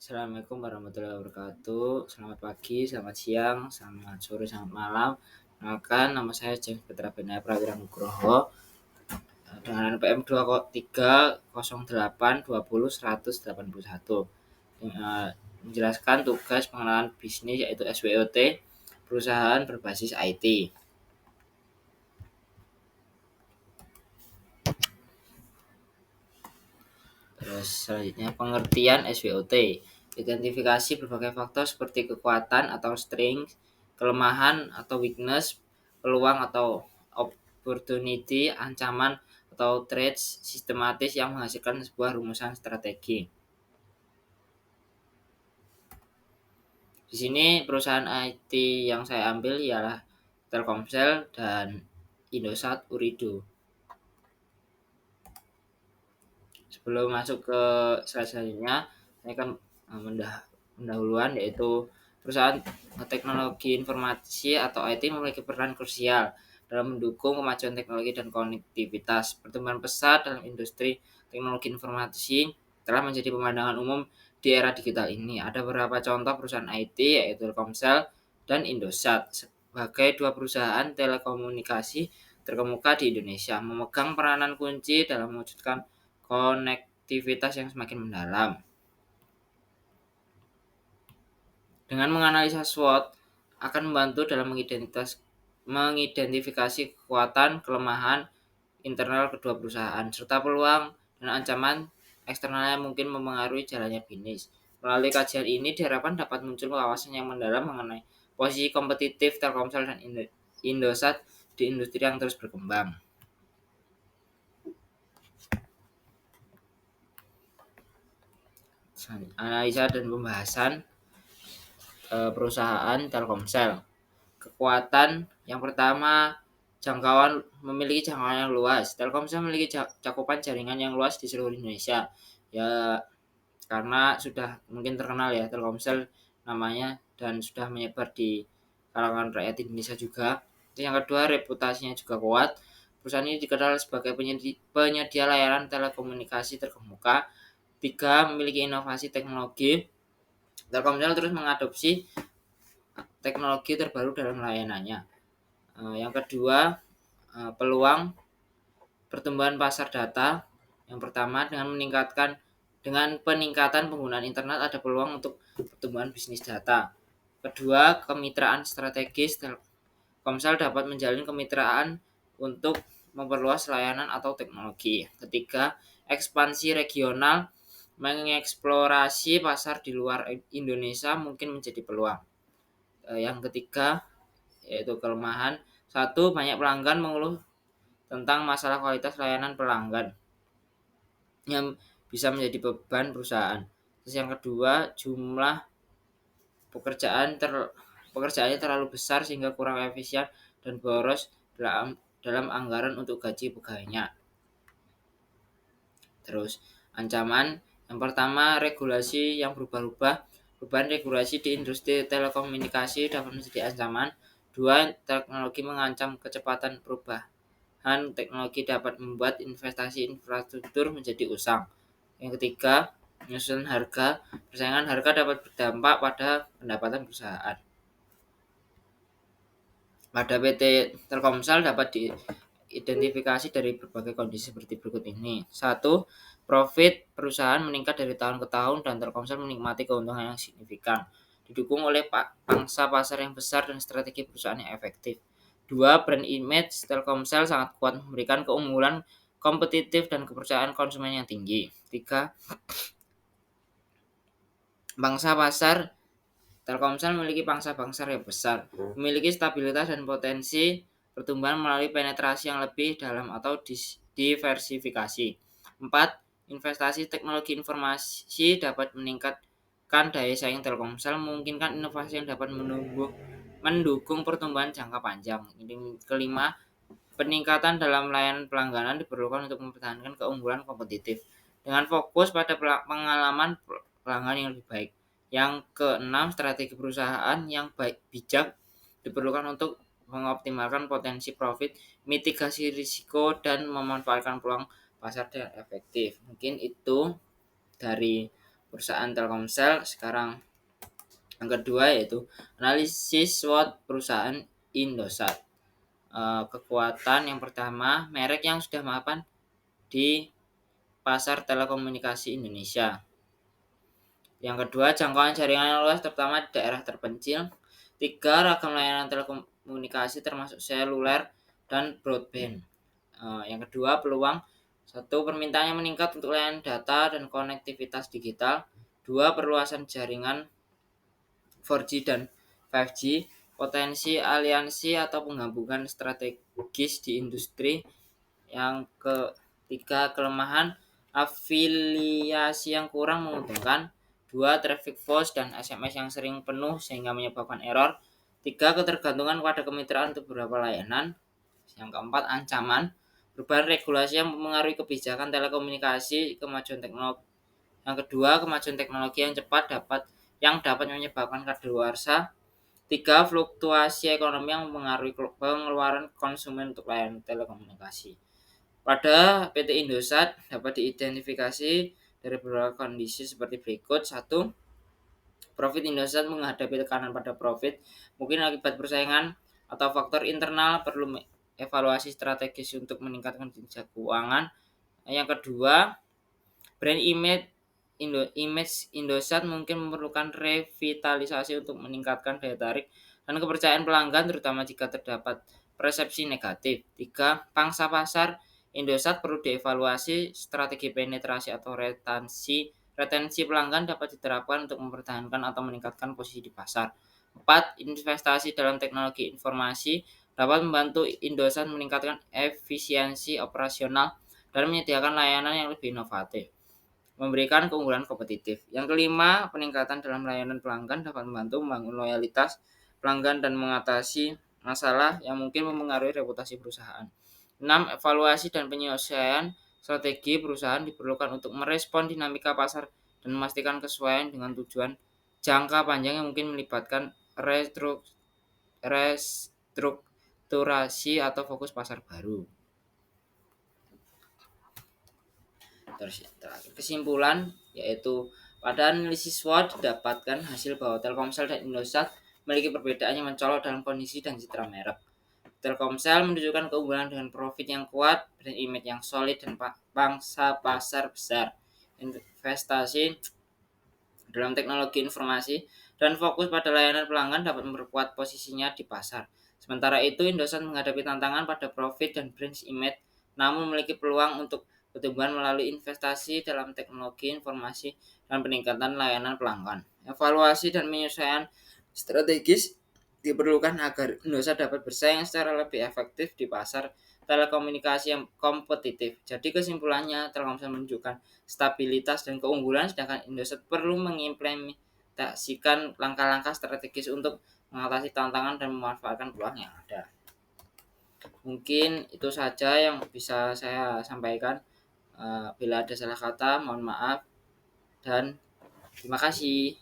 Assalamualaikum warahmatullahi wabarakatuh. Selamat pagi, selamat siang, selamat sore, selamat malam. Perkenalkan, nama saya James Petra Benaya Prawira Nugroho dengan NPM 2308200181. Menjelaskan tugas pengenalan bisnis yaitu SWOT, perusahaan berbasis IT. Terus selanjutnya pengertian SWOT. Identifikasi berbagai faktor seperti kekuatan atau strength, kelemahan atau weakness, peluang atau opportunity, ancaman atau threats sistematis yang menghasilkan sebuah rumusan strategi. Di sini perusahaan IT yang saya ambil ialah Telkomsel dan Indosat Ooredoo. Sebelum masuk ke slide selanjutnya, saya akan pendahuluan yaitu perusahaan teknologi informasi atau IT memiliki peran krusial dalam mendukung kemajuan teknologi dan konektivitas. Pertumbuhan pesat dalam industri teknologi informasi telah menjadi pemandangan umum di era digital ini. Ada beberapa contoh perusahaan IT yaitu Telkomsel dan Indosat sebagai dua perusahaan telekomunikasi terkemuka di Indonesia, memegang peranan kunci dalam mewujudkan konektivitas yang semakin mendalam. Dengan menganalisa SWOT akan membantu dalam mengidentifikasi kekuatan, kelemahan internal kedua perusahaan, serta peluang dan ancaman eksternal yang mungkin mempengaruhi jalannya bisnis. Melalui kajian ini diharapkan dapat muncul wawasan yang mendalam mengenai posisi kompetitif Telkomsel dan Indosat di industri yang terus berkembang. Analisa dan pembahasan perusahaan Telkomsel. Kekuatan yang pertama, memiliki jangkauan yang luas. Telkomsel memiliki cakupan jaringan yang luas di seluruh Indonesia. Ya, karena sudah mungkin terkenal ya Telkomsel namanya dan sudah menyebar di kalangan rakyat Indonesia juga. Yang kedua, reputasinya juga kuat. Perusahaan ini dikenal sebagai penyedia layanan telekomunikasi terkemuka. Tiga, memiliki inovasi teknologi. Telkomsel terus mengadopsi teknologi terbaru dalam layanannya. Yang kedua, peluang pertumbuhan pasar data. Yang pertama, dengan peningkatan penggunaan internet ada peluang untuk pertumbuhan bisnis data. Kedua, kemitraan strategis. Telkomsel dapat menjalin kemitraan untuk memperluas layanan atau teknologi. Ketiga, ekspansi regional, mengeksplorasi pasar di luar Indonesia mungkin menjadi peluang. Yang ketiga yaitu kelemahan. Satu, banyak pelanggan mengeluh tentang masalah kualitas layanan pelanggan yang bisa menjadi beban perusahaan. Terus yang kedua, jumlah pekerjaannya terlalu besar sehingga kurang efisien dan boros dalam anggaran untuk gaji pegawainya. Terus ancaman yang pertama, regulasi yang berubah-ubah. Perubahan regulasi di industri telekomunikasi dapat menjadi ancaman. Dua, teknologi mengancam kecepatan perubahan teknologi dapat membuat investasi infrastruktur menjadi usang. Yang ketiga, penyusunan harga. Persaingan harga dapat berdampak pada pendapatan perusahaan. Pada PT Telkomsel dapat diidentifikasi dari berbagai kondisi seperti berikut ini. Satu, profit perusahaan meningkat dari tahun ke tahun dan Telkomsel menikmati keuntungan yang signifikan, didukung oleh pangsa pasar yang besar dan strategi perusahaan yang efektif. Dua, brand image Telkomsel sangat kuat, memberikan keunggulan kompetitif dan kepercayaan konsumen yang tinggi. Tiga, pangsa pasar. Telkomsel memiliki pangsa pasar yang besar, memiliki stabilitas dan potensi pertumbuhan melalui penetrasi yang lebih dalam atau diversifikasi. 4. Investasi teknologi informasi dapat meningkatkan daya saing Telkomsel, memungkinkan inovasi yang dapat mendukung pertumbuhan jangka panjang. Kelima, peningkatan dalam layanan pelangganan diperlukan untuk mempertahankan keunggulan kompetitif dengan fokus pada pengalaman pelanggan yang lebih baik. Yang keenam, strategi perusahaan yang bijak diperlukan untuk mengoptimalkan potensi profit, mitigasi risiko, dan memanfaatkan peluang pasar dengan efektif. Mungkin itu dari perusahaan Telkomsel. Sekarang yang kedua yaitu analisis SWOT perusahaan Indosat. Kekuatan yang pertama, merek yang sudah mapan di pasar telekomunikasi Indonesia. Yang kedua, jangkauan jaringan yang luas terutama di daerah terpencil. Tiga, ragam layanan telekomunikasi termasuk seluler dan broadband. Yang kedua, peluang. Satu, permintaan yang meningkat untuk layanan data dan konektivitas digital. Dua, perluasan jaringan 4G dan 5G. Potensi aliansi atau penggabungan strategis di industri. Yang ketiga, kelemahan afiliasi yang kurang menguntungkan. Dua, traffic force dan SMS yang sering penuh sehingga menyebabkan error. Tiga, ketergantungan pada kemitraan untuk beberapa layanan. Yang keempat, ancaman perubahan regulasi yang mempengaruhi kebijakan telekomunikasi, kemajuan teknologi. Yang kedua, kemajuan teknologi yang dapat menyebabkan kadaluarsa. Tiga, fluktuasi ekonomi yang mempengaruhi pengeluaran konsumen untuk layanan telekomunikasi. Pada PT Indosat dapat diidentifikasi dari beberapa kondisi seperti berikut. Satu, profit Indosat menghadapi tekanan pada profit, mungkin akibat persaingan atau faktor internal, perlu evaluasi strategis untuk meningkatkan kinerja keuangan. Yang kedua, brand image Indosat mungkin memerlukan revitalisasi untuk meningkatkan daya tarik dan kepercayaan pelanggan, terutama jika terdapat persepsi negatif. Tiga, pangsa pasar Indosat perlu dievaluasi, strategi penetrasi atau retensi pelanggan dapat diterapkan untuk mempertahankan atau meningkatkan posisi di pasar. 4. Investasi dalam teknologi informasi dapat membantu Indosat meningkatkan efisiensi operasional dan menyediakan layanan yang lebih inovatif, memberikan keunggulan kompetitif. Yang kelima, peningkatan dalam layanan pelanggan dapat membantu membangun loyalitas pelanggan dan mengatasi masalah yang mungkin mempengaruhi reputasi perusahaan. 6. Evaluasi dan penyesuaian strategi perusahaan diperlukan untuk merespon dinamika pasar dan memastikan kesesuaian dengan tujuan jangka panjang yang mungkin melibatkan restrukturasi atau fokus pasar baru. Terus terakhir, kesimpulan yaitu pada analisis SWOT didapatkan hasil bahwa Telkomsel dan Indosat memiliki perbedaan yang mencolok dalam kondisi dan citra merek. Telkomsel menunjukkan keunggulan dengan profit yang kuat, brand image yang solid, dan pangsa pasar besar. Investasi dalam teknologi informasi dan fokus pada layanan pelanggan dapat memperkuat posisinya di pasar. Sementara itu, Indosat menghadapi tantangan pada profit dan brand image, namun memiliki peluang untuk pertumbuhan melalui investasi dalam teknologi informasi dan peningkatan layanan pelanggan. Evaluasi dan penyesuaian strategis diperlukan agar Indosat dapat bersaing secara lebih efektif di pasar telekomunikasi yang kompetitif. Jadi kesimpulannya, Telkomsel menunjukkan stabilitas dan keunggulan, sedangkan Indosat perlu mengimplementasikan langkah-langkah strategis untuk mengatasi tantangan dan memanfaatkan peluang yang ada. Mungkin itu saja yang bisa saya sampaikan. Bila ada salah kata, mohon maaf dan terima kasih.